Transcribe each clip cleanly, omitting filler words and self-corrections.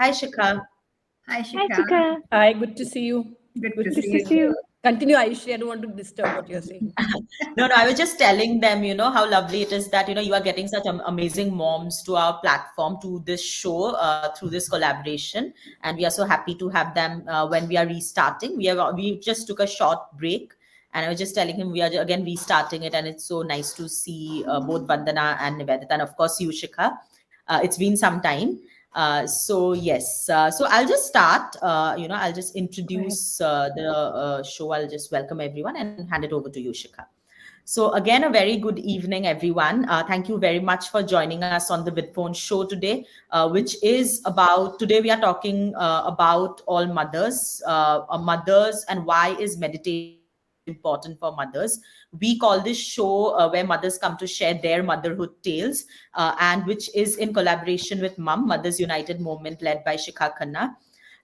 Hi, Shikha. Hi, Hi, Shikha. Shikha. Hi, good to see you. Good to Good see to see you. you. Continue, Ayushree. I don't want to disturb what you're saying. No, I was just telling them, how lovely it is that, you are getting such amazing moms to our platform, to this show, through this collaboration. And we are so happy to have them when we are restarting. We just took a short break. And I was just telling him we are again restarting it. And it's so nice to see both Vandana and Nivedita. And of course, you, Shikha. It's been some time. So yes, so I'll just start. I'll just introduce the show. I'll just welcome everyone and hand it over to you, Shikha. So again, a very good evening, everyone. Thank you very much for joining us on the Vidphone Show today, which is about, today we are talking about all mothers and why is meditation important for mothers. We call this show where mothers come to share their motherhood tales, and which is in collaboration with Mothers United Movement led by Shikha Khanna.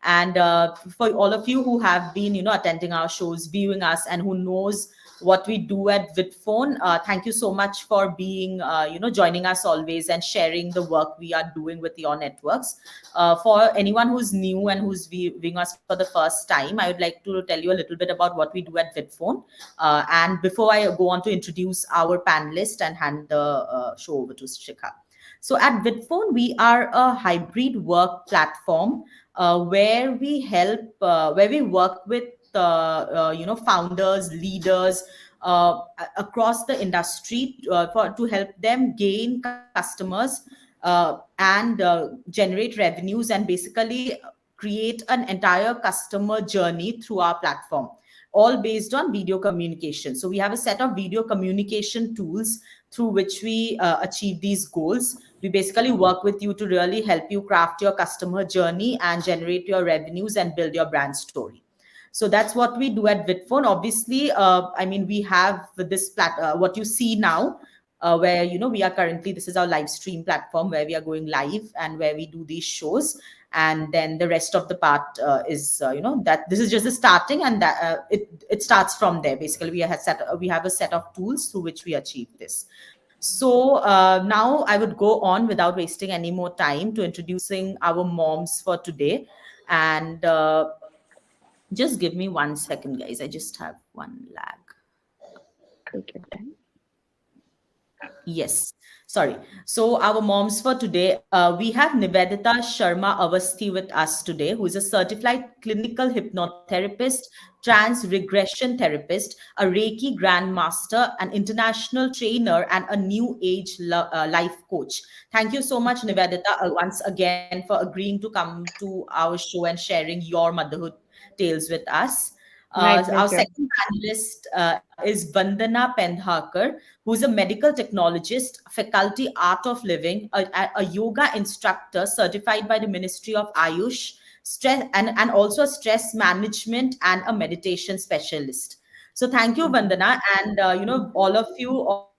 And for all of you who have been, attending our shows, viewing us, and who knows what we do at Vidphone, thank you so much for being, joining us always and sharing the work we are doing with your networks. For anyone who's new and who's viewing us for the first time, I would like to tell you a little bit about what we do at Vidphone. And before I go on to introduce our panelist and hand the show over to Shikha. So at Vidphone, we are a hybrid work platform where we work with founders, leaders across the industry to help them gain customers and generate revenues and basically create an entire customer journey through our platform, all based on video communication. So we have a set of video communication tools through which we achieve these goals. We basically work with you to really help you craft your customer journey and generate your revenues and build your brand story. So that's what we do at Vidphone. Obviously, we have this what you see now, where we are currently. This is our live stream platform where we are going live and where we do these shows. And then the rest of the part is that this is just the starting, and that it starts from there. Basically, we have a set of tools through which we achieve this. So now I would go on without wasting any more time to introducing our moms for today. And just give me 1 second, guys. I just have one lag. Take your time. Yes, sorry. So our moms for today, we have Nivedita Sharma Awasthi with us today, who is a certified clinical hypnotherapist, trans-regression therapist, a Reiki Grandmaster, an international trainer, and a new age life coach. Thank you so much, Nivedita, once again for agreeing to come to our show and sharing your motherhood tales with us. My Our pleasure. second panelist is Vandana Pendharkar, who is a medical technologist, faculty art of living, a yoga instructor certified by the Ministry of AYUSH, stress and also a stress management and a meditation specialist. So thank you, Vandana, and all of you, all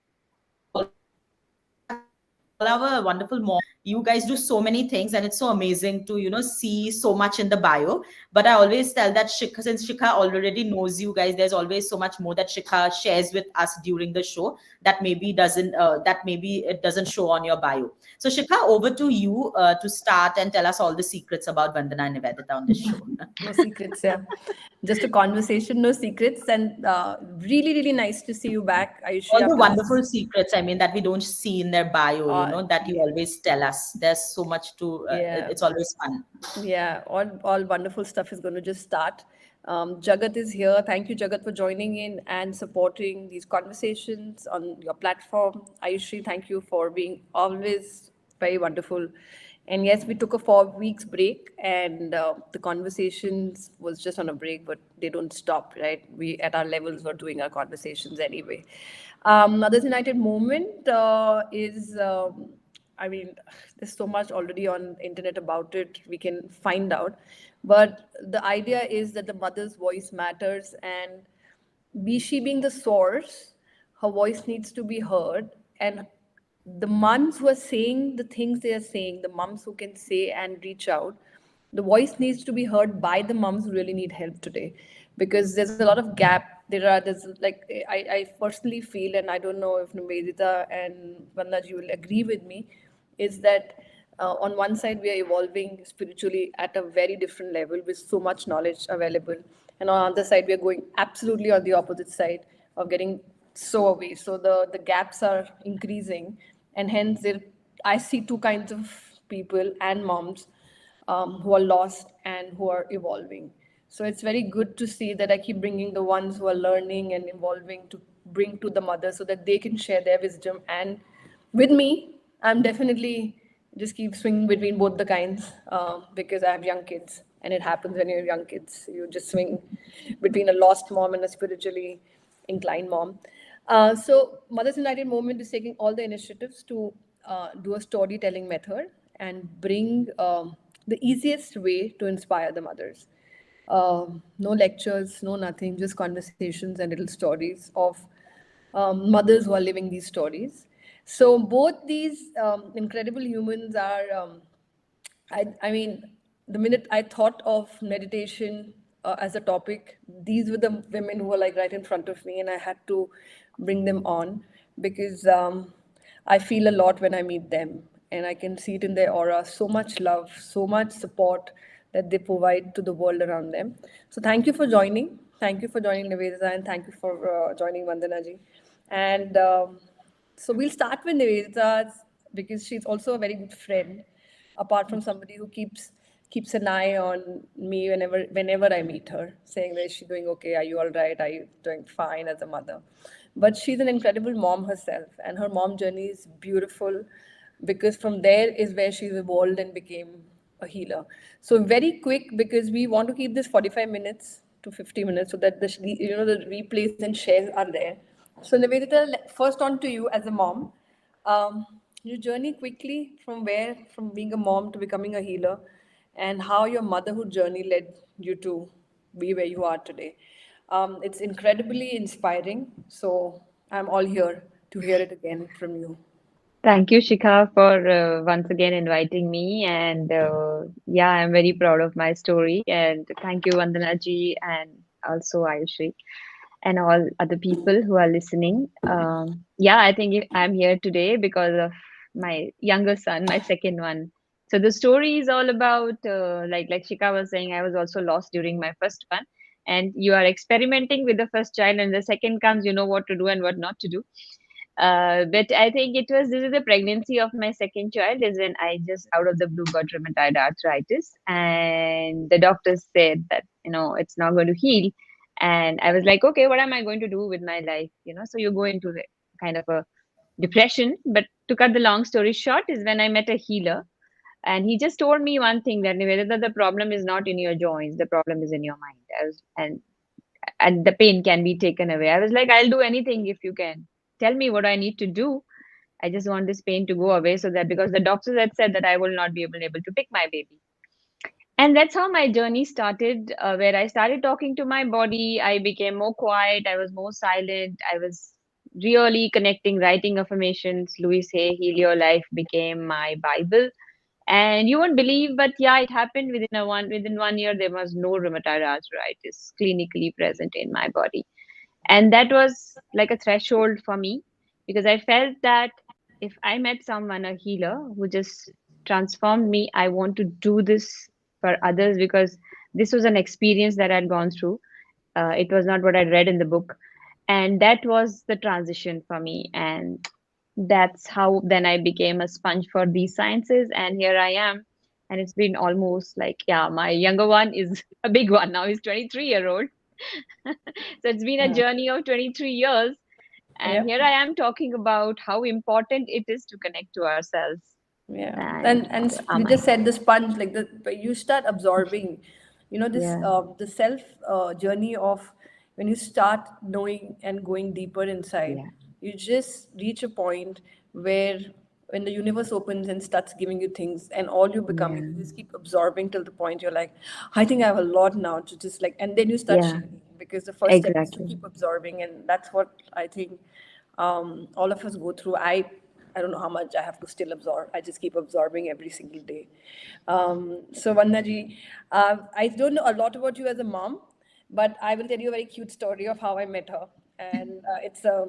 our wonderful mom. You guys do so many things, and it's so amazing to see so much in the bio. But I always tell that Shikha, since Shikha already knows you guys, there's always so much more that Shikha shares with us during the show that maybe it doesn't show on your bio. So Shikha, over to you to start and tell us all the secrets about Vandana and Nivedita on this show. No secrets, yeah. Just a conversation, no secrets. And really, really nice to see you back, Ayushree. All the after wonderful this. secrets, that we don't see in their bio, that you always tell us. There's so much to, Yeah. it's always fun. Yeah, all wonderful stuff is going to just start. Jagat is here. Thank you, Jagat, for joining in and supporting these conversations on your platform. Ayushri, thank you for being always very wonderful. And yes, we took a 4 weeks break, and the conversations was just on a break, but they don't stop, right? We at our levels were doing our conversations anyway. Mothers United Movement is. I mean, there's so much already on internet about it. We can find out, but the idea is that the mother's voice matters, and she being the source, her voice needs to be heard, and the moms who are saying the things they are saying, the moms who can say and reach out, the voice needs to be heard by the moms who really need help today, because there's a lot of gap. There's like I personally feel, and I don't know if Nivedita and Vandana will agree with me, is that on one side we are evolving spiritually at a very different level with so much knowledge available, and on the other side we are going absolutely on the opposite side of getting so away. So the gaps are increasing, and hence I see two kinds of people and moms, who are lost and who are evolving. So it's very good to see that I keep bringing the ones who are learning and evolving to bring to the mother so that they can share their wisdom. And with me, I'm definitely just keep swinging between both the kinds, because I have young kids. And it happens when you have young kids. You just swing between a lost mom and a spiritually inclined mom. So Mothers United Movement is taking all the initiatives to do a storytelling method and bring the easiest way to inspire the mothers. No lectures, no nothing, just conversations and little stories of mothers who are living these stories. So both these incredible humans are, I mean, the minute I thought of meditation as a topic, these were the women who were like right in front of me, and I had to bring them on because I feel a lot when I meet them, and I can see it in their aura. So much love, so much support that they provide to the world around them. So thank you for joining. Thank you for joining Nivedita, and thank you for joining Vandana ji. And so we'll start with Nivedita because she's also a very good friend, apart from somebody who keeps an eye on me whenever I meet her, saying that, is she doing okay? Are you all right? Are you doing fine as a mother? But she's an incredible mom herself, and her mom journey is beautiful because from there is where she's evolved and became a healer. So very quick, because we want to keep this 45 minutes to 50 minutes so that the replays and shares are there. So Nivedita, first on to you as a mom. Um, your journey quickly from being a mom to becoming a healer, and how your motherhood journey led you to be where you are today. It's incredibly inspiring. So I'm all here to hear it again from you. Thank you, Shikha, for once again inviting me. And yeah, I'm very proud of my story. And thank you, Vandana ji, and also Ayushri, and all other people who are listening. Yeah, I think I'm here today because of my younger son, my second one. So the story is all about, like Shikha was saying, I was also lost during my first one. And you are experimenting with the first child, and the second comes, you know what to do and what not to do. But I think this is the pregnancy of my second child, is when I just out of the blue got rheumatoid arthritis, and the doctors said that, it's not going to heal. And I was like, okay, what am I going to do with my life? So you go into the kind of a depression. But to cut the long story short, is when I met a healer, and he just told me one thing, that Nivedita, the problem is not in your joints, the problem is in your mind. And the pain can be taken away. I was like, I'll do anything if you can tell me what I need to do. I just want this pain to go away, so that, because the doctors had said that I will not be able to pick my baby. And that's how my journey started, where I started talking to my body. I became more quiet. I was more silent. I was really connecting, writing affirmations. Louis Hay, Heal Your Life became my Bible. And you won't believe, but yeah, it happened within 1 year. There was no rheumatoid arthritis clinically present in my body. And that was like a threshold for me, because I felt that if I met someone, a healer, who just transformed me, I want to do this for others, because this was an experience that I'd gone through. It was not what I read in the book. And that was the transition for me. And that's how then I became a sponge for these sciences. And here I am. And it's been almost like, yeah, my younger one is a big one now. He's 23-year-old. So it's been a Yeah. journey of 23 years. And Yep. here I am talking about how important it is to connect to ourselves. Yeah, And and our you just mind. said the sponge, like but you start absorbing, this Yeah, the self journey of when you start knowing and going deeper inside, yeah, you just reach a point where when the universe opens and starts giving you things, and all you become, yeah, you just keep absorbing till the point you're like, I think I have a lot now to just like, and then you start yeah, sharing, because the first step is to exactly. keep absorbing, and that's what I think all of us go through. I don't know how much I have to still absorb. I just keep absorbing every single day. So Vandana ji, I don't know a lot about you as a mom, but I will tell you a very cute story of how I met her. And it's a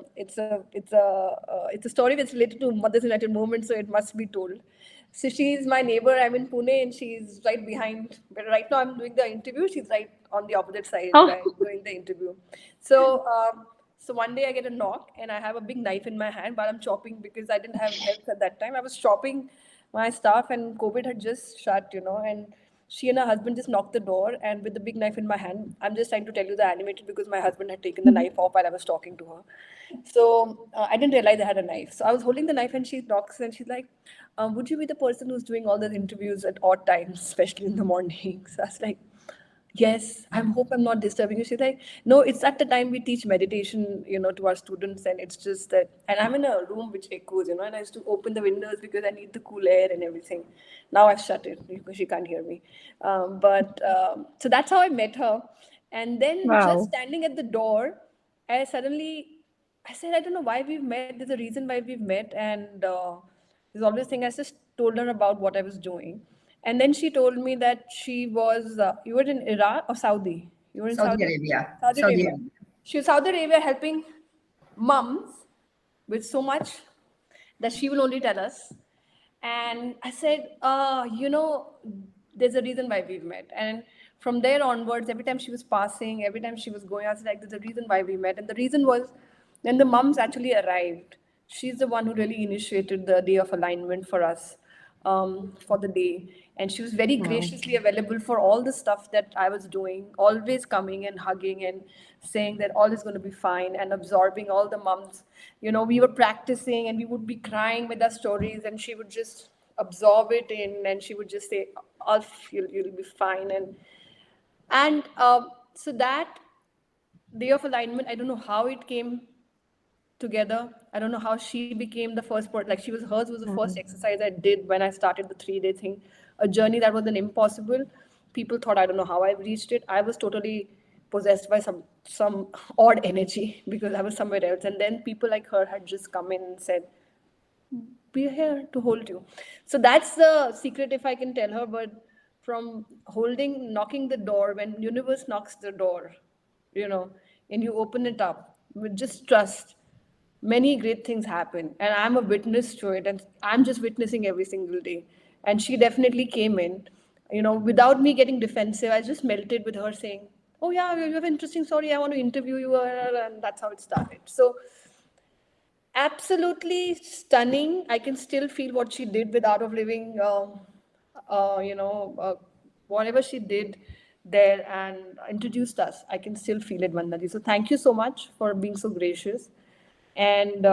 story that's related to Mothers United Movement, so it must be told. So she's my neighbor. I'm in Pune, and she's right behind. But right now, I'm doing the interview. She's right on the opposite side Oh, where I'm doing the interview. So, so one day I get a knock, and I have a big knife in my hand, but I'm chopping because I didn't have help at that time. I was chopping my stuff, and COVID had just shut, and she and her husband just knocked the door, and with the big knife in my hand, I'm just trying to tell you the animated because my husband had taken the knife off while I was talking to her. So I didn't realize I had a knife. So I was holding the knife, and she knocks, and she's like, "Would you be the person who's doing all those interviews at odd times, especially in the morning?" So I was like, "Yes, I hope I'm not disturbing you." She's like, "No, it's at the time we teach meditation, to our students, and it's just that." And I'm in a room which echoes, and I used to open the windows because I need the cool air and everything. Now I've shut it because she can't hear me. But so that's how I met her. And then just wow. standing at the door, I suddenly I said, I don't know why we've met. There's a reason why we've met. And there's always thing I just told her about what I was doing. And then she told me that she was, you were in Iraq or Saudi? You were in Saudi Saudi? Arabia. Saudi Saudi Arabia. Arabia. She was Saudi Arabia helping mums with so much that she will only tell us. And I said, there's a reason why we've met. And from there onwards, every time she was passing, every time she was going, I was like, there's a reason why we met. And the reason was when the mums actually arrived, she's the one who really initiated the day of alignment for us for the day. And she was very Wow. graciously available for all the stuff that I was doing, always coming and hugging and saying that all is going to be fine and absorbing all the mums. We were practicing and we would be crying with our stories, and she would just absorb it in, and she would just say, Alf, you'll be fine. And so that day of alignment, I don't know how it came together. I don't know how she became the first part. Like hers was the first exercise I did when I started the 3-day thing. A journey that was an impossible. People thought I don't know how I reached it. I was totally possessed by some odd energy because I was somewhere else. And then people like her had just come in and said, "We're here to hold you." So that's the secret, if I can tell her. But from knocking the door, when universe knocks the door, you know, and you open it up with just trust, many great things happen. And I'm a witness to it, and I'm just witnessing every single day. And she definitely came in, without me getting defensive. I just melted with her saying, "Oh yeah, you have an interesting story. I want to interview you," and that's how it started. So absolutely stunning. I can still feel what she did with Art of Living, whatever she did there and introduced us. I can still feel it, Vandana. So thank you so much for being so gracious. And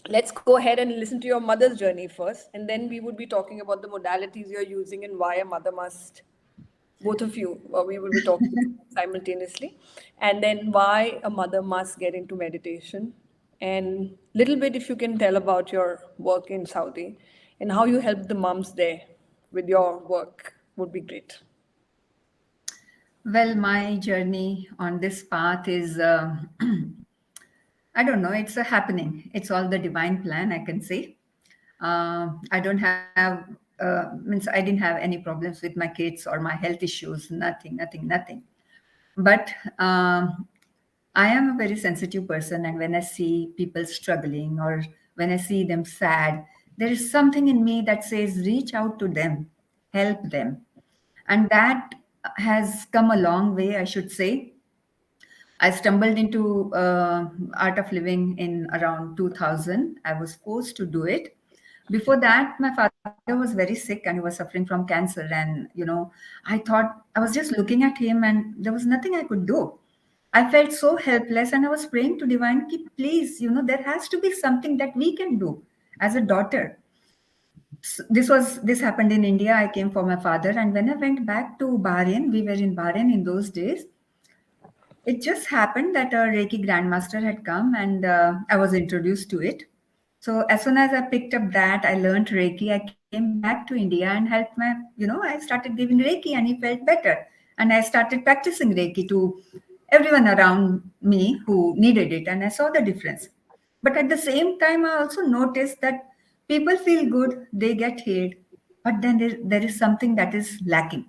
let's go ahead and listen to your mother's journey first, and then we would be talking about the modalities you're using and why a mother must, both of you, we will be talking simultaneously, and then why a mother must get into meditation, and little bit if you can tell about your work in Saudi and how you help the moms there with your work would be great. Well, my journey on this path is, I don't know, it's a happening. It's all the divine plan, I can say. I don't have, means I didn't have any problems with my kids or my health issues, nothing, nothing, nothing. But I am a very sensitive person, and when I see people struggling or when I see them sad, there is something in me that says, reach out to them, help them. And that has come a long way, I should say. I stumbled into art of living in around 2000. I was forced to do it. Before that, my father was very sick and he was suffering from cancer. And, I thought, I was just looking at him and there was nothing I could do. I felt so helpless and I was praying to divine, "Ki, please, there has to be something that we can do as a daughter." This happened in India. I came for my father. And when I went back to Bahrain, we were in Bahrain in those days. It just happened that a Reiki Grandmaster had come and I was introduced to it. So as soon as I picked up that, I learned Reiki. I came back to India and helped I started giving Reiki and he felt better. And I started practicing Reiki to everyone around me who needed it. And I saw the difference. But at the same time, I also noticed that people feel good, they get healed, but then there is something that is lacking.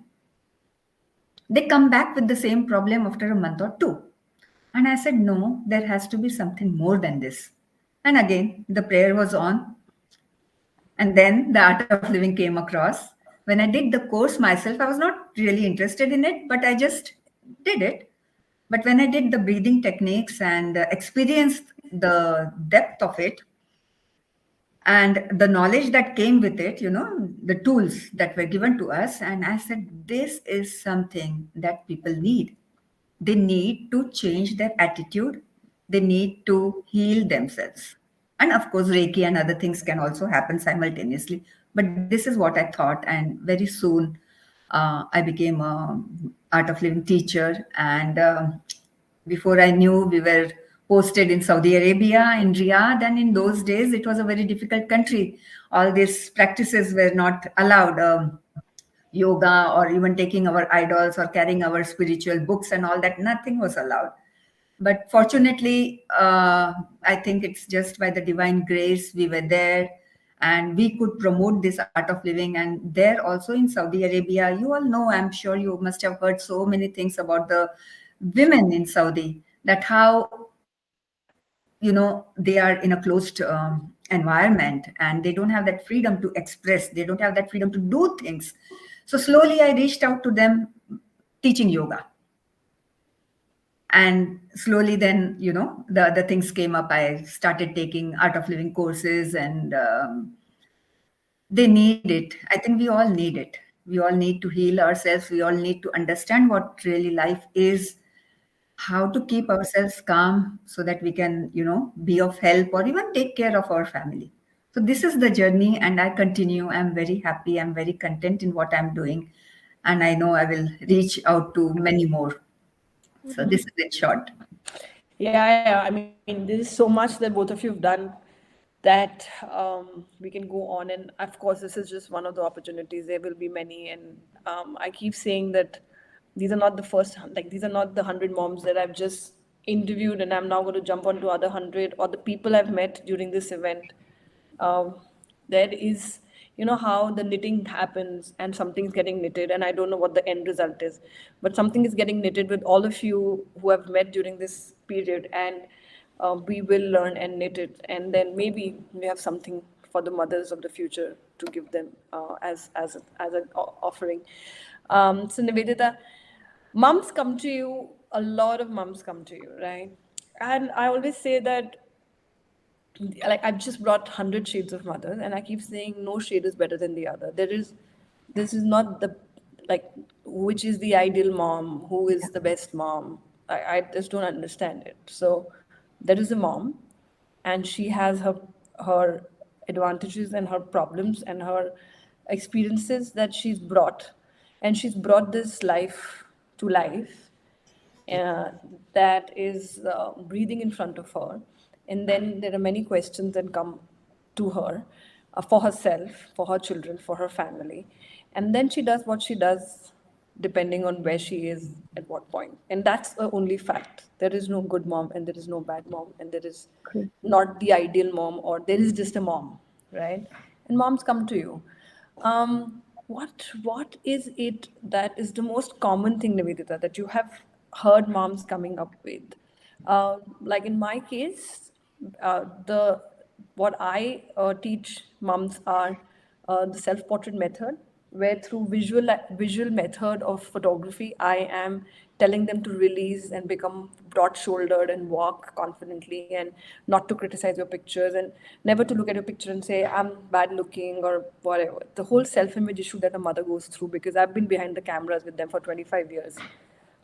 They come back with the same problem after a month or two. And I said, no, there has to be something more than this. And again, the prayer was on. And then the art of living came across. When I did the course myself, I was not really interested in it, but I just did it. But when I did the breathing techniques and experienced the depth of it and the knowledge that came with it, the tools that were given to us, and I said, this is something that people need. They need to change their attitude, they need to heal themselves. And of course, Reiki and other things can also happen simultaneously. But this is what I thought, and very soon I became a art of living teacher. And before I knew, we were posted in Saudi Arabia, in Riyadh, and in those days it was a very difficult country. All these practices were not allowed. Yoga or even taking our idols or carrying our spiritual books and all that, nothing was allowed. But fortunately, I think it's just by the divine grace we were there, and we could promote this art of living. And there also in Saudi Arabia, you all know, I'm sure you must have heard so many things about the women in Saudi, that how, they are in a closed environment, and they don't have that freedom to express, they don't have that freedom to do things. So slowly I reached out to them, teaching yoga. And slowly then, the other things came up. I started taking art of living courses, and they need it. I think we all need it. We all need to heal ourselves. We all need to understand what really life is, how to keep ourselves calm so that we can, be of help or even take care of our family. So this is the journey, and I continue. I'm very happy. I'm very content in what I'm doing. And I know I will reach out to many more. So this is it short. Yeah. I mean, there's so much that both of you have done that we can go on. And of course, this is just one of the opportunities. There will be many. And I keep saying that these are not the first, like, these are not the 100 moms that I've just interviewed, and I'm now going to jump onto other 100 or the people I've met during this event. um, there is, how the knitting happens and something's getting knitted, and I don't know what the end result is, but something is getting knitted with all of you who have met during this period. And we will learn and knit it, and then maybe we have something for the mothers of the future to give them as an offering. So Nivedita, mums come to you, a lot of mums come to you, right? And I always say that, like, I've just brought 100 shades of mothers, and I keep saying no shade is better than the other. This is not the, like, which is the ideal mom, who is the best mom. I just don't understand it. So there is a mom, and she has her advantages and her problems and her experiences that she's brought, and she's brought this life to life, uh, that is breathing in front of her. And then there are many questions that come to her, for herself, for her children, for her family. And then she does what she does depending on where she is at what point. And that's the only fact. There is no good mom and there is no bad mom, and there is not the ideal mom, or there is just a mom, right? And moms come to you. What is it that is the most common thing, Nivedita, that you have heard moms coming up with? Like in my case, the what I teach moms are the self-portrait method, where through visual method of photography, I am telling them to release and become broad-shouldered and walk confidently, and not to criticize your pictures, and never to look at your picture and say I'm bad looking or whatever. The whole self-image issue that a mother goes through, because I've been behind the cameras with them for 25 years.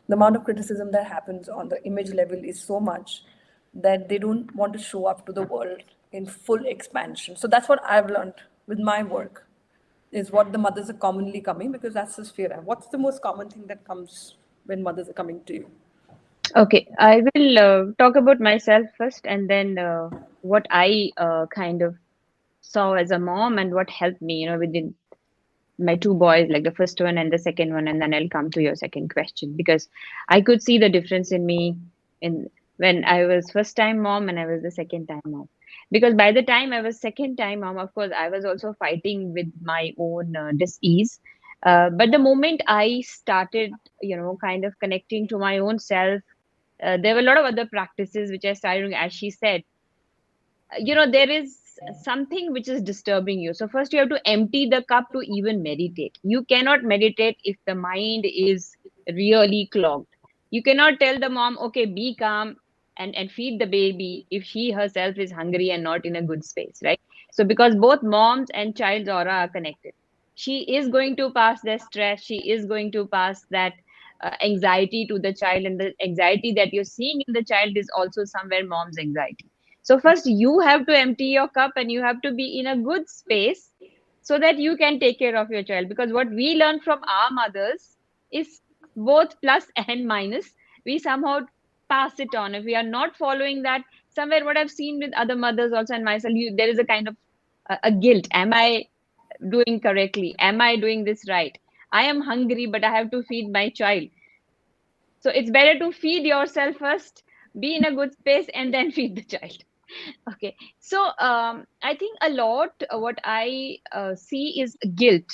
The amount of criticism that happens on the image level is so much that they don't want to show up to the world in full expansion. So that's what I've learned with my work, is what the mothers are commonly coming, because that's the sphere. What's the most common thing that comes when mothers are coming to you? Okay, I will talk about myself first, and then what I kind of saw as a mom and what helped me, within my two boys, like the first one and the second one, and then I'll come to your second question, because I could see the difference in me in when I was first time mom and I was the second time mom. Because by the time I was second time mom, of course, I was also fighting with my own dis-ease. But the moment I started, kind of connecting to my own self, there were a lot of other practices which I started doing, as she said. There is something which is disturbing you. So first you have to empty the cup to even meditate. You cannot meditate if the mind is really clogged. You cannot tell the mom, okay, be calm and feed the baby if she herself is hungry and not in a good space, right? So because both moms and child's aura are connected, she is going to pass the stress, she is going to pass that anxiety to the child, and the anxiety that you're seeing in the child is also somewhere mom's anxiety. So first you have to empty your cup and you have to be in a good space so that you can take care of your child. Because what we learn from our mothers is both plus and minus. We somehow pass it on. If we are not following that, somewhere what I've seen with other mothers also and myself, there is a kind of a guilt. Am I doing correctly? Am I doing this right? I am hungry, but I have to feed my child. So it's better to feed yourself first, be in a good space, and then feed the child. Okay. So I think a lot what I see is guilt.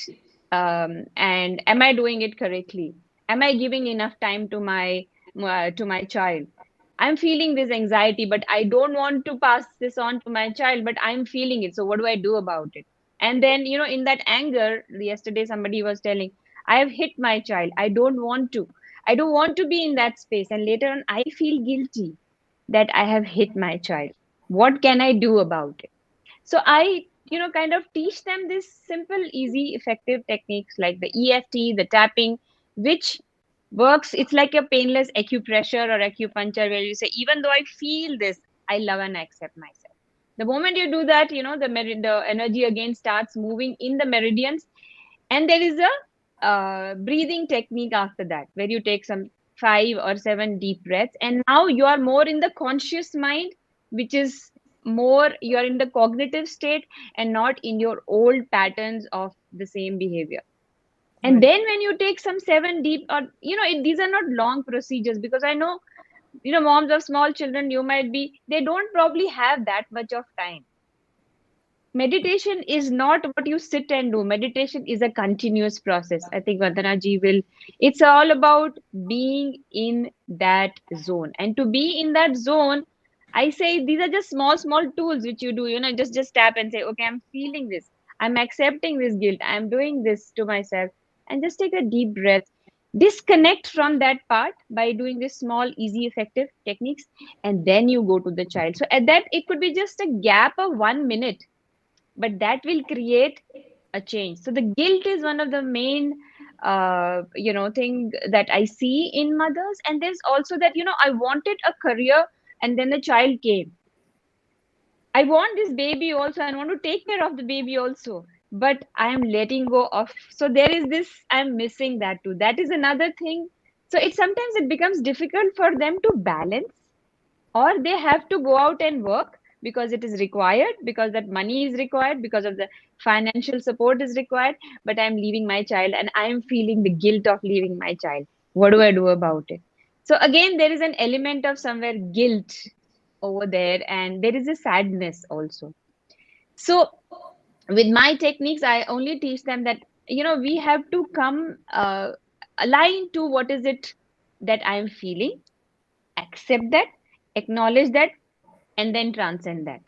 And am I doing it correctly? Am I giving enough time to my child? I'm feeling this anxiety, but I don't want to pass this on to my child, but I'm feeling it. So what do I do about it? And then, in that anger, yesterday somebody was telling, I have hit my child. I don't want to. I don't want to be in that space. And later on, I feel guilty that I have hit my child. What can I do about it? So I, kind of teach them this simple, easy, effective techniques like the EFT, the tapping, which works. It's like a painless acupressure or acupuncture where you say, even though I feel this, I love and accept myself. The moment you do that, the energy again starts moving in the meridians. And there is a breathing technique after that, where you take some 5 or 7 deep breaths. And now you are more in the conscious mind, which is more, you are in the cognitive state and not in your old patterns of the same behavior. And Right. then when you take some 7 deep, or, these are not long procedures, because I know, moms of small children, you might be, they don't probably have that much of time. Meditation is not what you sit and do. Meditation is a continuous process. I think Vandana ji will. It's all about being in that zone, and to be in that zone, I say these are just small, small tools which you do. Just tap and say, okay, I'm feeling this. I'm accepting this guilt. I'm doing this to myself, and just take a deep breath. Disconnect from that part by doing this small, easy, effective techniques, and then you go to the child. So at that, it could be just a gap of 1 minute, but that will create a change. So the guilt is one of the main thing that I see in mothers. And there's also that, I wanted a career, and then the child came. I want this baby also, I want to take care of the baby also, but I am letting go of. So there is this, I'm missing that too. That is another thing. So it becomes difficult for them to balance, or they have to go out and work because it is required, because that money is required, because of the financial support is required, but I'm leaving my child and I'm feeling the guilt of leaving my child. What do I do about it? So again, there is an element of somewhere guilt over there, and there is a sadness also. So with my techniques, I only teach them that, we have to come align to what is it that I am feeling, accept that, acknowledge that, and then transcend that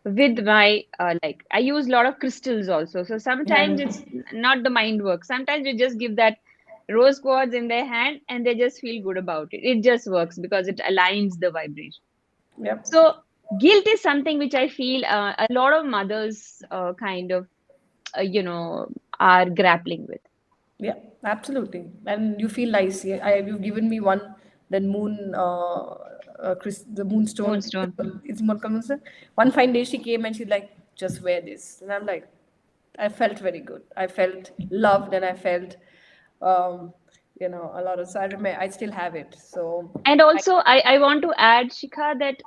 with my like I use a lot of crystals also. So sometimes Yeah. it's not the mind work, sometimes you just give that rose quartz in their hand and they just feel good about it. It just works because it aligns the vibration. Yep. So guilt is something which I feel a lot of mothers kind of are grappling with. Yeah, absolutely. And you feel nice. Yeah, you've given me one, then moon, the moonstone. Moonstone. It's Moonstone. One fine day she came and she's like, just wear this. And I'm like, I felt very good. I felt loved and I felt, um, a lot of, so I remember, I still have it. So, And also I want to add, Shikha, that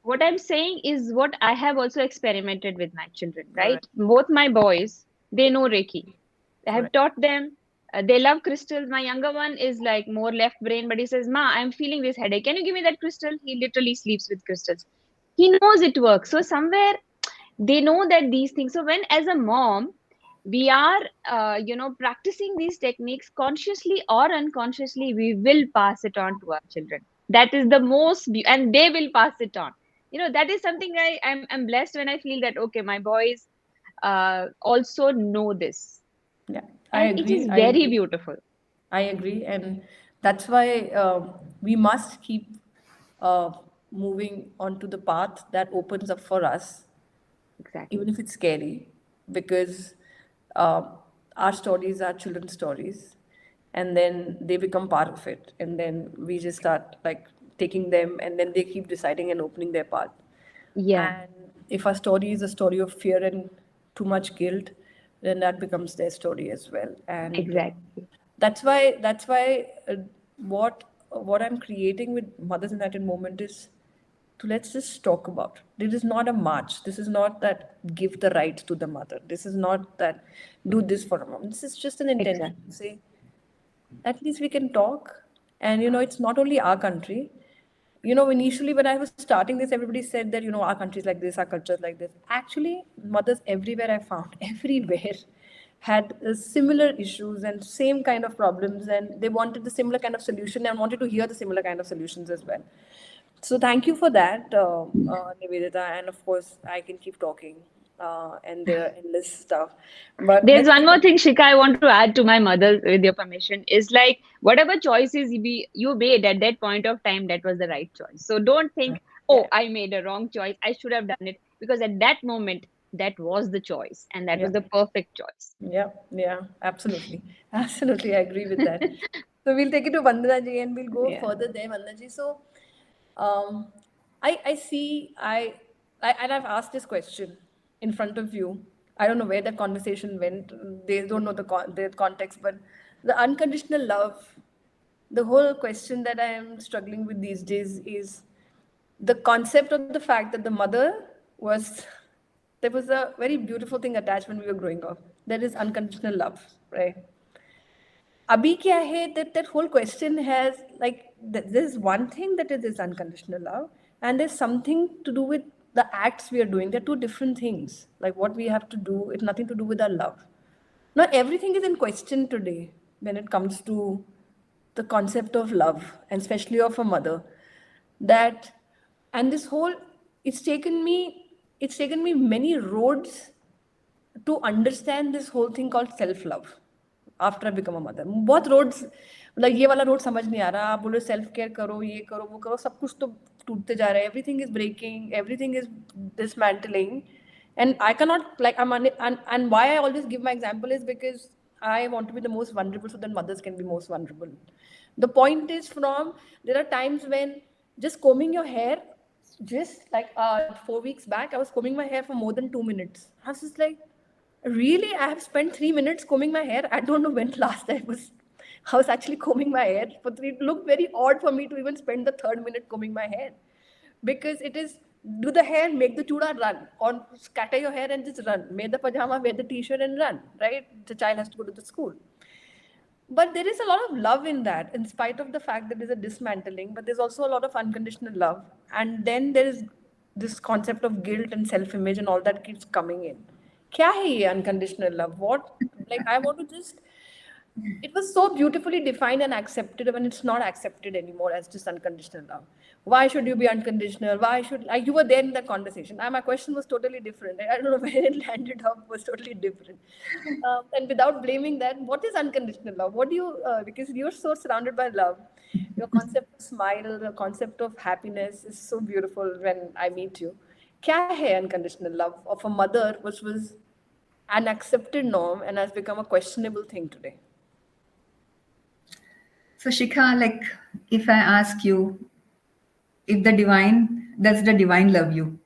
what I'm saying is what I have also experimented with my children, correct, right? Both my boys, they know Reiki. I have correct. taught them. They love crystals. My younger one is like more left brain, but he says, Ma, I'm feeling this headache. Can you give me that crystal? He literally sleeps with crystals. He knows it works. So somewhere they know that these things. So when as a mom, we are, practicing these techniques consciously or unconsciously, we will pass it on to our children. That is the most, and they will pass it on. that is something I'm blessed when I feel that, okay, my boys also know this, Yeah, I and it agree. is I very agree. beautiful. I agree, and that's why we must keep uh, moving onto the path that opens up for us, even Exactly. if it's scary, because uh, our stories are children's stories, and then they become part of it, and then we just start like taking them, and then they keep deciding and opening their path. Yeah, And if our story is a story of fear and too much guilt, then that becomes their story as well. And exactly. that's why what I'm creating with Mothers United Movement is to let's just talk about. This is not a march. This is not that give the rights to the mother. This is not that do this for a mom. This is just an intention to Exactly. say at least we can talk. And it's not only our country. Initially when I was starting this, everybody said that our country is like this, our culture is like this. Actually, mothers everywhere I found, everywhere had similar issues and same kind of problems, and they wanted the similar kind of solution and wanted to hear the similar kind of solutions as well. So thank you for that, Nivedita, and of course I can keep talking, and there are endless stuff. But There's let's one just more thing, Shika, I want to add to my mother, with your permission, is like whatever choices you made at that point of time, that was the right choice. So don't think, yeah, oh, I made a wrong choice, I should have done it. Because at that moment, that was the choice, and that yeah. was the perfect choice. Yeah, yeah, absolutely. Absolutely, I agree with that. So we'll take it to Vandana ji and we'll go Yeah. further there, Vandana ji. So um, I see, and I've asked this question in front of you. I don't know where that conversation went. They don't know the context, but the unconditional love, the whole question that I am struggling with these days is the concept of the fact that the mother was there was a very beautiful thing attached when we were growing up. That is unconditional love, right? Abhi kya hai that whole question has like there's one thing that is unconditional love, and there's something to do with the acts we are doing. They're two different things. Like what we have to do, it's nothing to do with our love. Not everything is in question today when it comes to the concept of love, and especially of a mother. That and this whole it's taken me many roads to understand this whole thing called self love after I become a mother. बहुत roads मतलब ये वाला road समझ नहीं आ रहा. आप बोलो self care करो, ये करो, वो करो, सब कुछ तो टूटते जा रहा है. Everything is breaking, everything is dismantling, and I cannot like and why I always give my example is because I want to be the most vulnerable so that mothers can be most vulnerable. The point is from there are times when just combing your hair, just like 4 weeks back I was combing my hair for more than 2 minutes. I was just like, really? I have spent 3 minutes combing my hair. I don't know when last I was actually combing my hair. For three, it looked very odd for me to even spend the third minute combing my hair, because it is do the hair, make the chuda, run, or scatter your hair and just run. Wear the pajama, wear the t-shirt and run. Right? The child has to go to the school. But there is a lot of love in that, in spite of the fact that there's a dismantling, but there's also a lot of unconditional love. And then there is this concept of guilt and self-image and all that keeps coming in. Kya hai ye unconditional love? What, like, I want to just it was so beautifully defined and accepted when it's not accepted anymore as just unconditional love. Why should you be unconditional? Why should like you were there in that conversation? My question was totally different. I don't know where it landed up was totally different. And without blaming that, what is unconditional love? What do you because you're so surrounded by love. Your concept of smile, the concept of happiness is so beautiful when I meet you. Kya hai unconditional love of a mother, which was an accepted norm and has become a questionable thing today? So, Shikha, like if I ask you, if does the divine love you?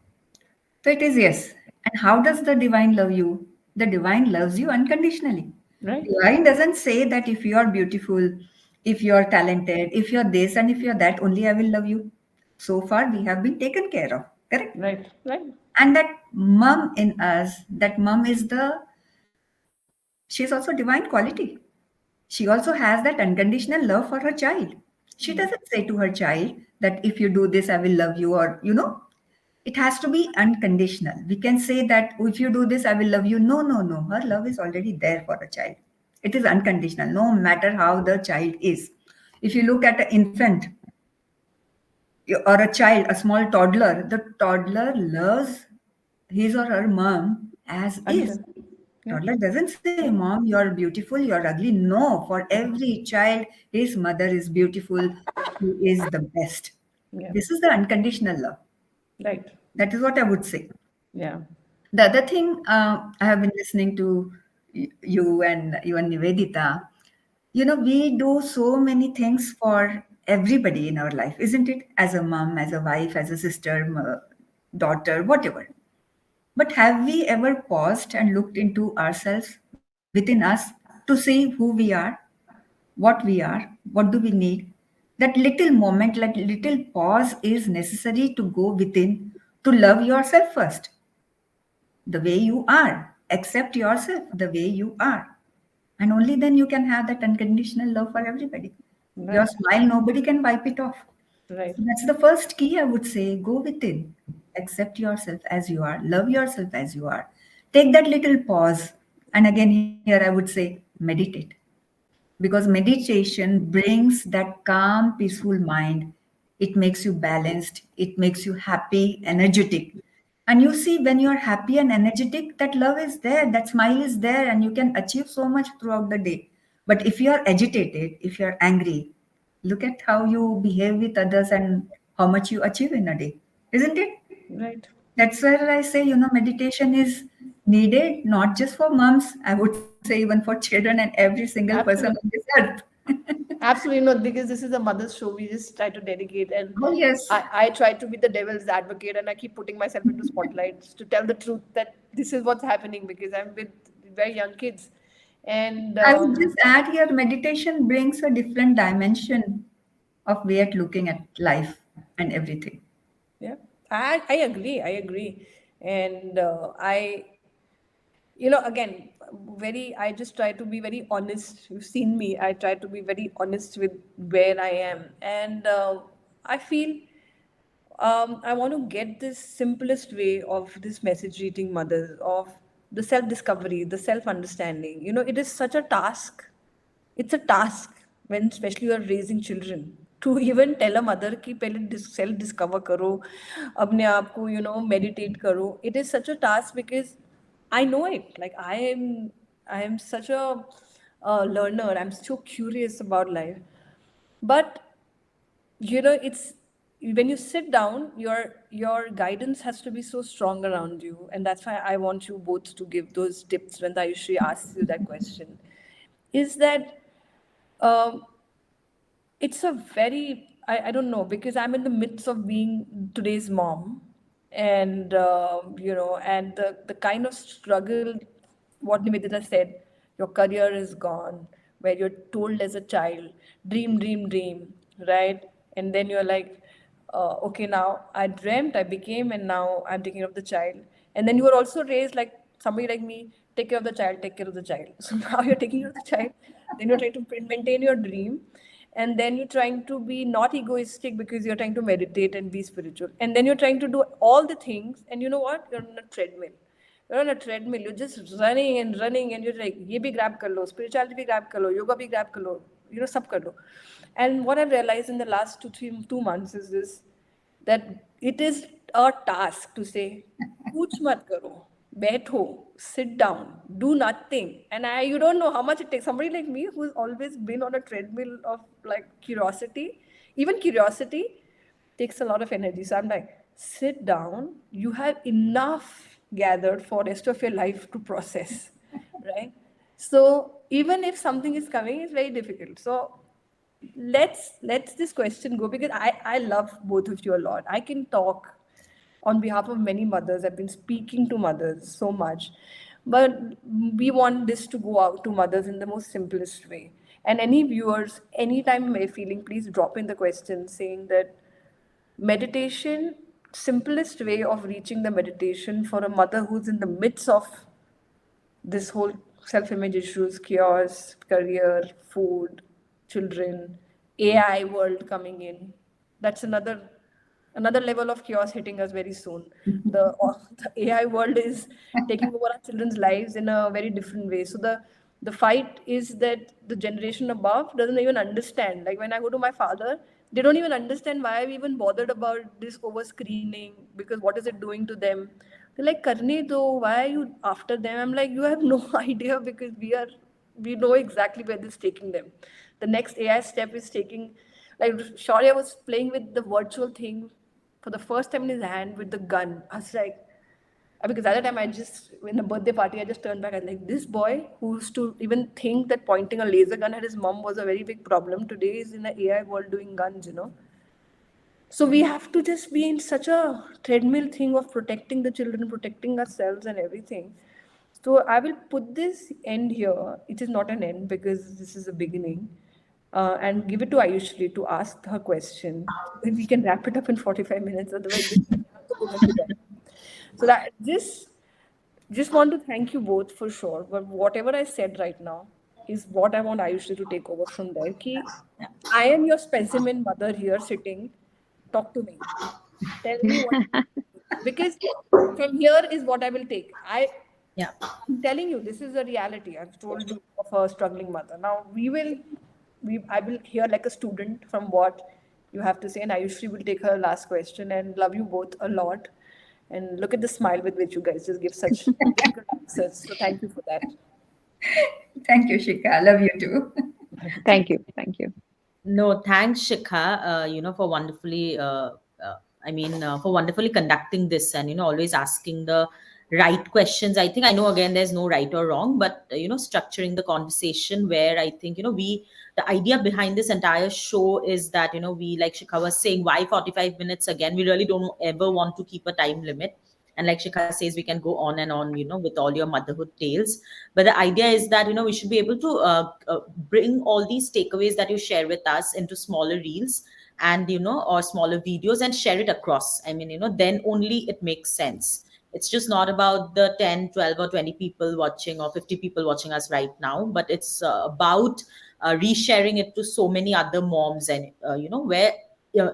So it is yes. And how does the divine love you? The divine loves you unconditionally. Right? Divine doesn't say that if you are beautiful, if you are talented, if you're this and if you're that, only I will love you. So far, we have been taken care of, correct? Right, right. And that mom in us, that mom is she's also divine quality. She also has that unconditional love for her child. She doesn't say to her child that if you do this, I will love you, or, it has to be unconditional. We can say that if you do this, I will love you. No, no, no. Her love is already there for a child. It is unconditional, no matter how the child is. If you look at an infant, or a child, a small toddler, the toddler loves his or her mom as is. Until, yeah, Toddler doesn't say, Mom, you're beautiful, you're ugly. No, for every child, his mother is beautiful, she is the best. yeah, This is the unconditional love. right, That is what I would say. yeah, The other thing, I have been listening to you and Nivedita. We do so many things for everybody in our life, isn't it? As a mom, as a wife, as a sister, daughter, whatever. But have we ever paused and looked into ourselves, within us, to see who we are, what we are, what do we need? That little moment, that little pause is necessary to go within, to love yourself first, the way you are. Accept yourself the way you are. And only then you can have that unconditional love for everybody. Your right, smile, nobody can wipe it off. right, So that's the first key, I would say. Go within. Accept yourself as you are. Love yourself as you are. Take that little pause. And again, here I would say meditate. Because meditation brings that calm, peaceful mind. It makes you balanced. It makes you happy, energetic. And you see, when you're happy and energetic, that love is there, that smile is there, and you can achieve so much throughout the day. But if you're agitated, if you're angry, look at how you behave with others and how much you achieve in a day, isn't it? right. That's where I say, meditation is needed not just for moms, I would say even for children and every single person on Absolutely. this earth. Absolutely not, because this is a mother's show. We just try to dedicate, and Oh, yes. I try to be the devil's advocate, and I keep putting myself into spotlights to tell the truth that this is what's happening because I'm with very young kids, and I would just add here meditation brings a different dimension of way at looking at life and everything. yeah, I agree, I agree, and again, very, I just try to be very honest. You've seen me. I try to be very honest with where I am, and I feel I want to get this simplest way of this message reading mothers, of the self discovery, the self understanding. It is such a task. It's a task when, especially, you are raising children, to even tell a mother कि पहले self discover करो, अपने आप को meditate करो. It is such a task because I know it. Like I am such a learner. I'm so curious about life, but it's when you sit down, your guidance has to be so strong around you, and that's why I want you both to give those tips when Ayushri asks you that question. Is that um, it's a very, I don't know, because I'm in the midst of being today's mom, and and the kind of struggle, what Nivedita said, your career is gone, where you're told as a child, dream, dream, dream, right? And then you're like, okay, now I dreamt, I became, and now I'm taking care of the child. And then you were also raised like somebody like me, take care of the child, take care of the child. So now you're taking care of the child, then you're trying to maintain your dream, and then you're trying to be not egoistic because you're trying to meditate and be spiritual, and then you're trying to do all the things, and you know what, you're on a treadmill. You're just running and running, and you're like, ye bhi grab kar lo, spirituality bhi grab kar lo, yoga bhi grab kar lo, sab kar lo. And what I've realized in the last 2 months is this, that it is a task to say, kuch mat karo, बैठो, sit down, do nothing. And you don't know how much it takes. Somebody like me who's always been on a treadmill of like curiosity, even curiosity takes a lot of energy. So I'm like, sit down, you have enough gathered for rest of your life to process, right? So even if something is coming, it's very difficult. So let's this question go, because I love both of you a lot. I can talk on behalf of many mothers. I've been speaking to mothers so much, but we want this to go out to mothers in the most simplest way. And any viewers, anytime you're feeling, please drop in the question saying that meditation, simplest way of reaching the meditation for a mother who's in the midst of this whole self-image issues, chaos, career, food, children, AI world coming in. That's another level of chaos hitting us very soon. The AI world is taking over our children's lives in a very different way. So The fight is that the generation above doesn't even understand. Like when I go to my father, they don't even understand why I even bothered about this over screening, because what is it doing to them? They're like, Karne do, why are you after them? I'm like, you have no idea, because we know exactly where this is taking them. The next AI step is taking, like Shaurya was playing with the virtual thing for the first time in his hand with the gun. I was like, because at the time I just, in a birthday party, I just turned back. I was like, this boy who used to even think that pointing a laser gun at his mom was a very big problem, today is in an AI world doing guns, you know. So we have to just be in such a treadmill thing of protecting the children, protecting ourselves and everything. So I will put this end here. It is not an end because this is a beginning. And give it to Ayushree to ask her question. Then we can wrap it up in 45 minutes. Otherwise, we have to go back to that. So that just want to thank you both for sure. But whatever I said right now is what I want Ayushri to take over from there. Ki, I am your specimen mother here sitting. Talk to me. Tell me what, because from here is what I will take. Yeah. I'm telling you, this is a reality. I've told you of a struggling mother. Now I will hear like a student from what you have to say, and Ayushri will take her last question. And love you both a lot. And look at the smile with which you guys just give such difficult answers. So thank you for that. Thank you, Shikha. I love you too. Thank you. Thank you. No, thanks, Shikha, for wonderfully, for wonderfully conducting this and, always asking the right questions. I think I know, again, there's no right or wrong, but, structuring the conversation where I think, the idea behind this entire show is that, we, like Shikha was saying, why 45 minutes again? We really don't ever want to keep a time limit. And like Shikha says, we can go on and on, with all your motherhood tales. But the idea is that, we should be able to bring all these takeaways that you share with us into smaller reels and, or smaller videos and share it across. I mean, then only it makes sense. It's just not about the 10, 12, or 20 people watching or 50 people watching us right now, but it's about resharing it to so many other moms and, where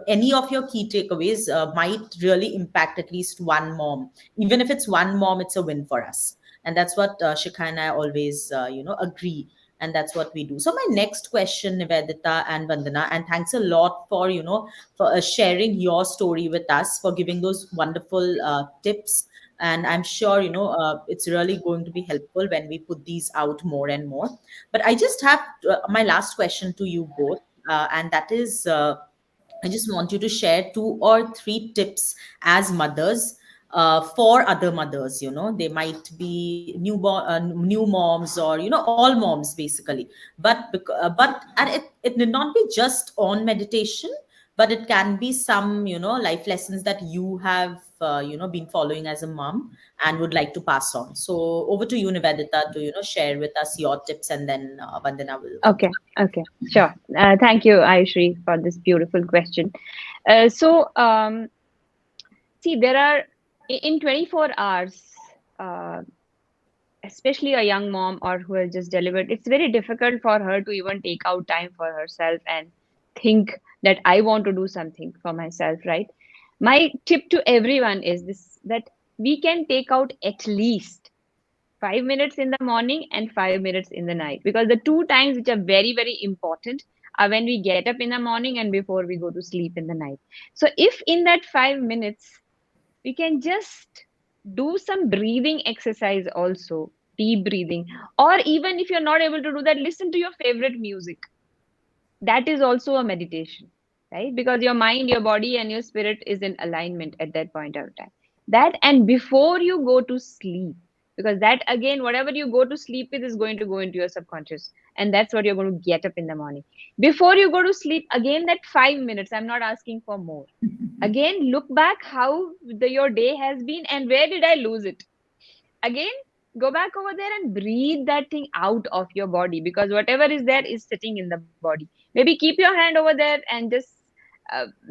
any of your key takeaways might really impact at least one mom. Even if it's one mom, it's a win for us. And that's what Shikha and I always agree, and that's what we do. So my next question, Nivedita and Vandana, and thanks a lot for for sharing your story with us, for giving those wonderful tips. And I'm sure it's really going to be helpful when we put these out more and more. But I just have my last question to you both, and that is, I just want you to share 2 or 3 tips as mothers for other mothers. They might be new moms, or all moms basically. But it need not be just on meditation, but it can be some life lessons that you have been following as a mom and would like to pass on. So over to you, Nivedita, to share with us your tips, and then Vandana will come. Okay. Okay. Sure. Thank you, Ayushri, for this beautiful question. See, there are in 24 hours, uh, especially a young mom or who has just delivered, it's very difficult for her to even take out time for herself and think that I want to do something for myself, right? My tip to everyone is this, that we can take out at least 5 minutes in the morning and 5 minutes in the night, because the 2 times which are very, very important are when we get up in the morning and before we go to sleep in the night. So if in that 5 minutes we can just do some breathing exercise also, deep breathing, or even if you're not able to do that, listen to your favorite music. That is also a meditation, right? Because your mind, your body, and your spirit is in alignment at that point of time. That, and before you go to sleep, because that again, whatever you go to sleep with is going to go into your subconscious, and that's what you're going to get up in the morning. Before you go to sleep, again, that 5 minutes, I'm not asking for more. Again, look back how your day has been and where did I lose it. Again, go back over there and breathe that thing out of your body, because whatever is there is sitting in the body. Maybe keep your hand over there and just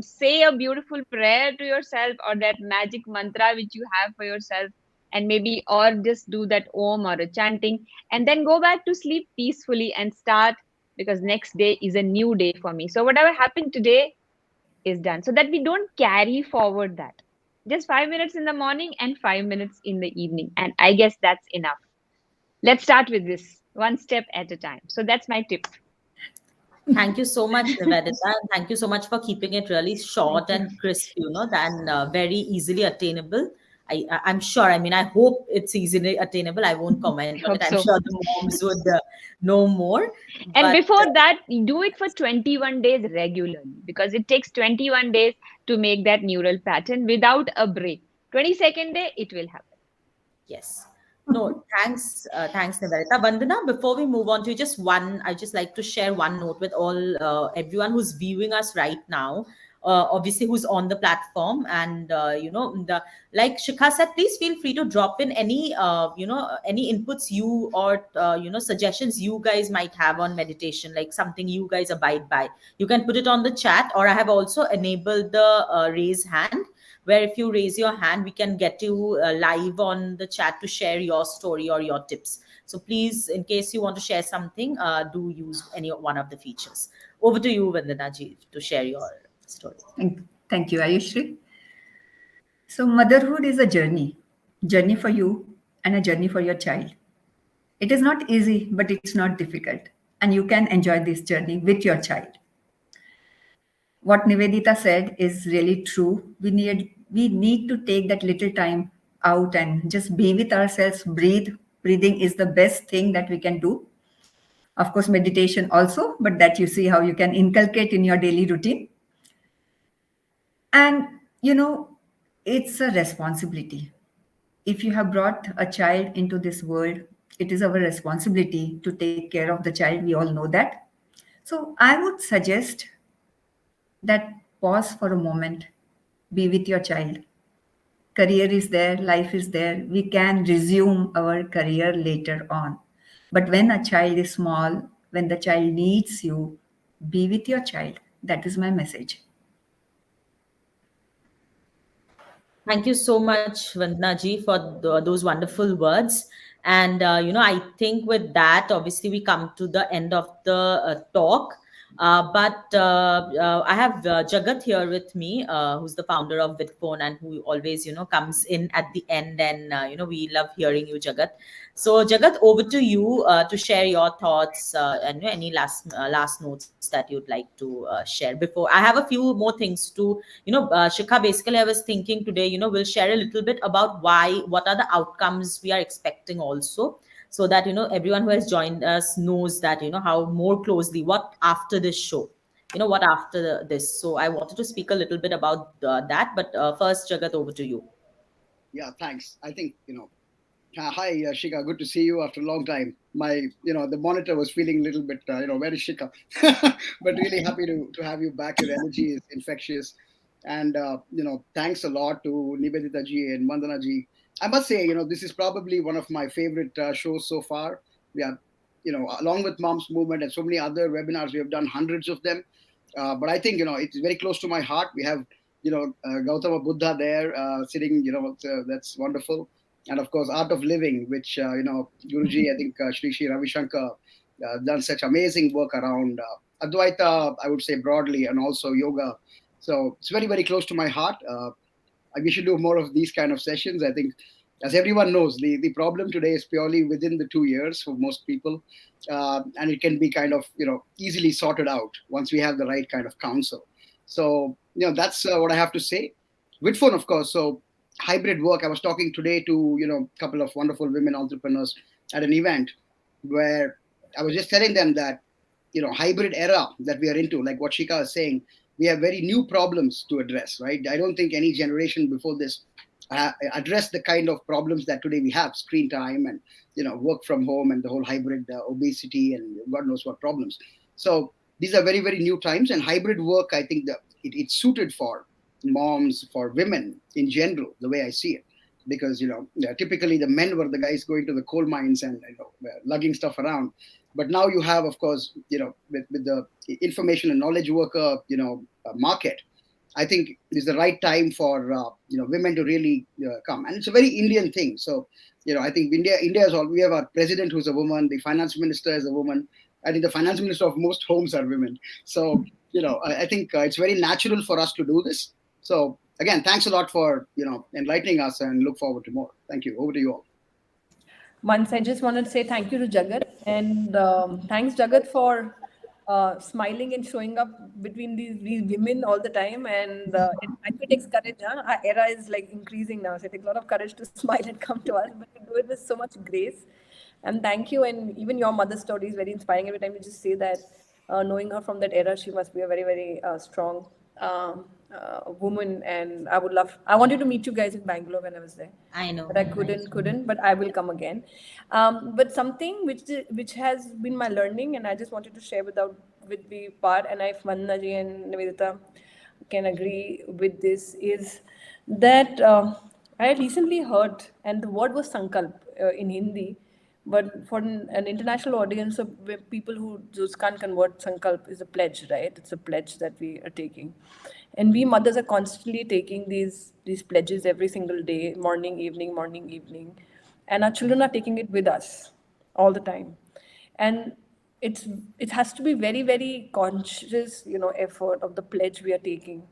say a beautiful prayer to yourself, or that magic mantra which you have for yourself, and maybe, or just do that om or a chanting, and then go back to sleep peacefully and start, because next day is a new day for me. So whatever happened today is done, so that we don't carry forward that. Just 5 minutes in the morning and 5 minutes in the evening, and I guess that's enough. Let's start with this. one step at a time. So that's my tip. Thank you so much, Nivedita. And thank you so much for keeping it really short Thank you. and crisp, and very easily attainable. I'm sure. I mean, I hope it's easily attainable. I won't comment on it. Hope I'm so. sure the moms would know more. And But before that, do it for 21 days regularly, because it takes 21 days to make that neural pattern without a break. 22nd day, it will happen. yes. No, thanks, Nivedita. Vandana, before we move on to just one, I just like to share one note with all everyone who's viewing us right now. Obviously, who's on the platform, and the like Shikha said, please feel free to drop in any any inputs you or suggestions you guys might have on meditation, like something you guys abide by. You can put it on the chat, or I have also enabled the raise hand, where if you raise your hand, we can get you live on the chat to share your story or your tips. So please, in case you want to share something, do use any one of the features. Over to you, Vandana ji, to share your story. Thank you, Ayushree. So, motherhood is a journey for you and a journey for your child. It is not easy, but it's not difficult. And you can enjoy this journey with your child. What Nivedita said is really true. We need to take that little time out and just be with ourselves, breathe. Breathing is the best thing that we can do. Of course, meditation also, but that you see how you can inculcate in your daily routine. And it's a responsibility. If you have brought a child into this world, it is our responsibility to take care of the child. We all know that. So I would suggest that pause for a moment, be with your child. Career is there, life is there. We can resume our career later on. But when a child is small, when the child needs you, be with your child. That is my message. Thank you so much, Vandana ji, for those wonderful words. And I think with that, obviously, we come to the end of the talk. But I have Jagat here with me, who's the founder of Vidphone and who always, comes in at the end. And we love hearing you, Jagat. So, Jagat, over to you to share your thoughts and any last notes that you'd like to share. Before I have a few more things to Shikha, basically, I was thinking today, we'll share a little bit about what are the outcomes we are expecting also, so that, everyone who has joined us knows that, how more closely, what after this show, what after this. So I wanted to speak a little bit about that. But first, Jagat, over to you. Yeah, thanks. I think, hi, Shikha, good to see you after a long time. The monitor was feeling a little bit, where is Shikha? But really happy to have you back. Your energy is infectious. And, thanks a lot to Nivedita ji and Vandana ji. I must say, this is probably one of my favorite shows so far. We are, along with Mom's Movement and so many other webinars, we have done hundreds of them. But I think, it's very close to my heart. We have, Gautama Buddha there sitting, that's wonderful. And of course, Art of Living, which, Guruji, I think Shri Ravi Shankar done such amazing work around Advaita, I would say broadly, and also yoga. So it's very, very close to my heart. We should do more of these kind of sessions. I think, as everyone knows, the problem today is purely within the 2 years for most people. And it can be kind of, easily sorted out once we have the right kind of counsel. So, that's what I have to say. Vidphone, of course. So hybrid work. I was talking today to, a couple of wonderful women entrepreneurs at an event where I was just telling them that, hybrid era that we are into, like what Shikha is saying, we have very new problems to address, right? I don't think any generation before this addressed the kind of problems that today we have: screen time and, work from home and the whole hybrid obesity and God knows what problems. So these are very, very new times, and hybrid work, I think that it's suited for moms, for women in general, the way I see it. Because, typically the men were the guys going to the coal mines and, lugging stuff around. But now you have, of course, with the information and knowledge worker, market, I think it is the right time for, women to really come. And it's a very Indian thing. So, I think India is all, we have our president who's a woman, the finance minister is a woman. I think the finance minister of most homes are women. So, I think it's very natural for us to do this. So again, thanks a lot for, enlightening us, and look forward to more. Thank you. Over to you all. Once I just wanted to say thank you to Jagat, and thanks Jagat for smiling and showing up between these women all the time. And it actually takes courage. Huh? Our era is like increasing now, so it takes a lot of courage to smile and come to us, but you do it with so much grace. And thank you. And even your mother's story is very inspiring. Every time you just say that, knowing her from that era, she must be a very, very strong woman. And I wanted to meet you guys in Bangalore when I was there, I but I know. couldn't. But I will come again. But something which has been my learning, and I just wanted to share with the part, and if Vandana ji and Nivedita can agree with this, is that I recently heard, and the word was sankalp in Hindi, but for an international audience of people who just can't convert, sankalp is a pledge, right? It's a pledge that we are taking, and we mothers are constantly taking these pledges every single day, morning, evening, and our children are taking it with us all the time, and it has to be very, very conscious, effort of the pledge we are taking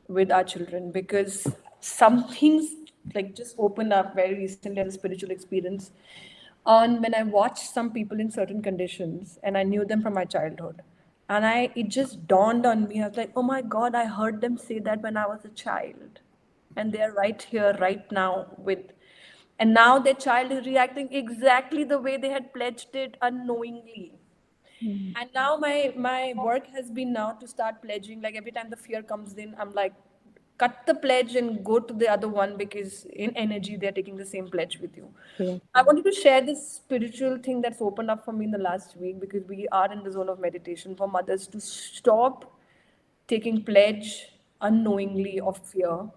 with our children, because some things like just opened up very recently as a spiritual experience on when I watched some people in certain conditions and I knew them from my childhood. And it just dawned on me. I was like, oh my God, I heard them say that when I was a child. And they're right here, right now, and now their child is reacting exactly the way they had pledged it unknowingly. Mm. And now my work has been now to start pledging. Like every time the fear comes in, I'm like, cut the pledge and go to the other one, because in energy they're taking the same pledge with you. Yes. I wanted to share this spiritual thing that's opened up for me in the last week, because we are in the zone of meditation for mothers to stop taking pledge unknowingly of fear,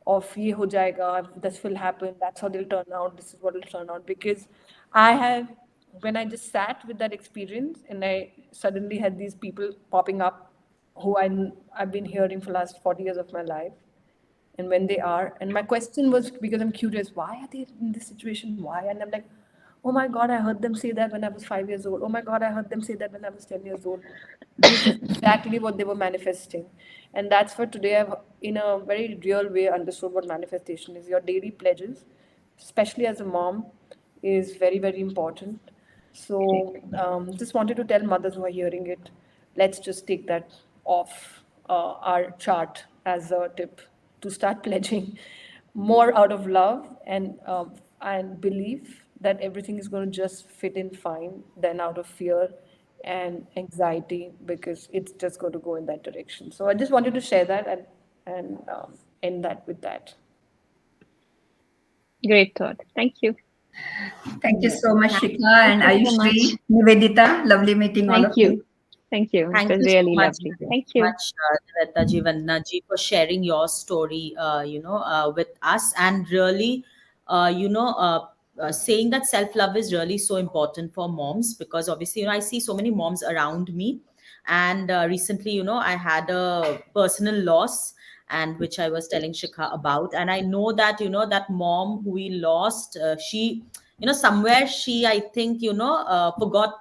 of ye ho jayega, this will happen, that's how they'll turn out, this is what will turn out. Because I have, when I just sat with that experience and I suddenly had these people popping up who I've been hearing for the last 40 years of my life, and when they are, and my question was, because I'm curious, why are they in this situation, why? And I'm like, oh my God, I heard them say that when I was 5 years old. Oh my God, I heard them say that when I was 10 years old. This is exactly what they were manifesting. And that's for today. I've, in a very real way, understood what manifestation is. Your daily pledges, especially as a mom, is very, very important. Great. So, just wanted to tell mothers who are hearing it, let's just take that off our chart as a tip to start pledging more out of love and belief that everything is going to just fit in fine than out of fear and anxiety, because it's just going to go in that direction. So I just wanted to share that and end that with that. Great thought. Thank you. Thank you Yes. so much, Thank Shikha Thank and you so much. Ayushree, Nivedita. Lovely meeting all Thank of you. you. Thank you. It Thank was you so really much, lovely. thank you Thank so you. much, Nivedita ji, Vandana ji, for sharing your story, with us, and really, saying that self-love is really so important for moms, because obviously, I see so many moms around me, and recently, I had a personal loss, and which I was telling Shikha about, and I know that, that mom who we lost, she, somewhere she, I think, forgot.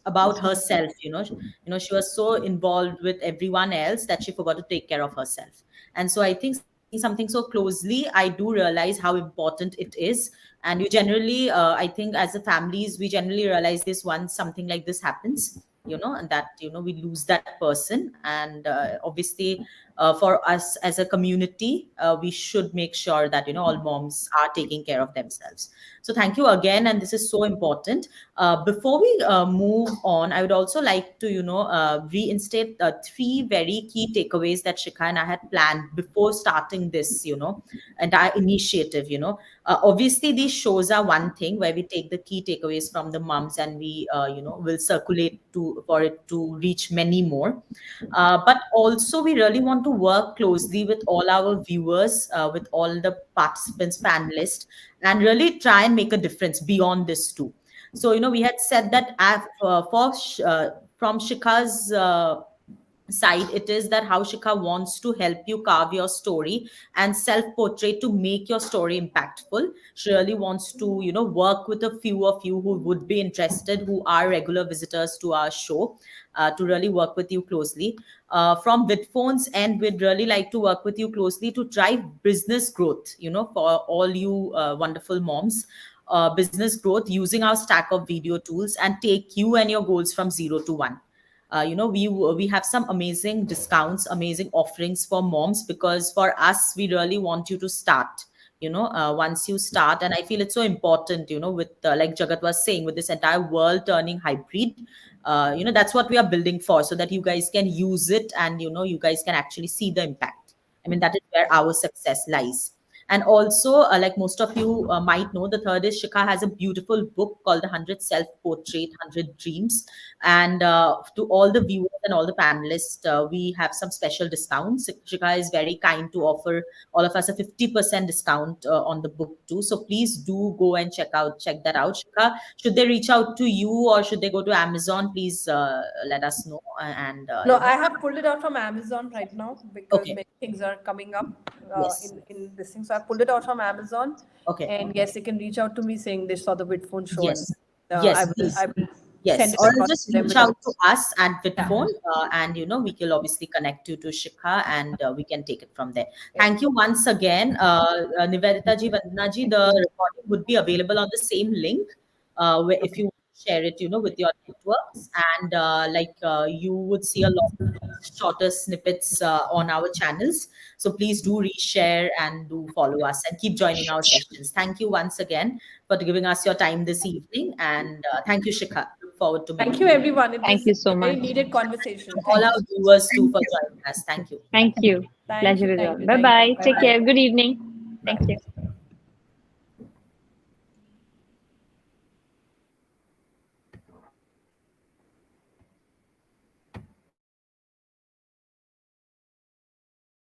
About herself, she was so involved with everyone else that she forgot to take care of herself. And so I think seeing something so closely, I do realize how important it is. And you generally, I think as a families, we generally realize this once something like this happens, and that, we lose that person. And obviously, for us as a community, we should make sure that, all moms are taking care of themselves. So thank you again, and this is so important. Before we move on, I would also like to, reinstate three very key takeaways that Shikha and I had planned before starting this, entire initiative. Obviously, these shows are one thing where we take the key takeaways from the moms, and we, will circulate to for it to reach many more. But also, we really want to work closely with all our viewers, with all the participants, panelists, and really try and make a difference beyond this too. So, we had said that from Shikha's side, it is that how Shikha wants to help you carve your story and self-portrait to make your story impactful. She really wants to, work with a few of you who would be interested, who are regular visitors to our show, to really work with you closely. From Vidphone's end, we'd really like to work with you closely to drive business growth, for all you wonderful moms. business growth using our stack of video tools and take you and your goals from 0 to 1. We have some amazing discounts, amazing offerings for moms, because for us, we really want you to start. Once you start, and I feel it's so important, with like Jagat was saying, with this entire world turning hybrid, that's what we are building for, so that you guys can use it, and you guys can actually see the impact. I mean, that is where our success lies. And also, like most of you might know, the third is Shikha has a beautiful book called The 100 Self-Portrait, 100 Dreams. And to all the viewers and all the panelists, we have some special discounts. Shikha is very kind to offer all of us a 50% discount on the book too. So please do go and check that out. Shikha, should they reach out to you or should they go to Amazon? Please let us know. And No, I have pulled it out from Amazon right now because Okay. many things are coming up Yes. in this thing. So I pulled it out from Amazon. Okay. And yes, they can reach out to me saying they saw the Vidphone show. Yes. And Yes, I will please. send Yes, it or across just to them reach with out to us at Vidphone, and we will obviously connect you to Shikha, and we can take it from there. Thank you once again, Nivedita ji, Vandana ji. The recording would be available on the same link, where if you share it, with your networks, and you would see a lot of shorter snippets on our channels. So please do reshare and do follow us and keep joining our sessions. Thank you once again for giving us your time this evening, and thank you, Shikha. Look forward to meeting Thank you, everyone. It Thank was you so a very much. needed conversation. all Thank our you. viewers too for joining us. Thank you. Thank you. Thank Pleasure you. is all. Thank you. Bye Thank you. bye. Take Bye-bye. care. Good evening. Thank Bye. you.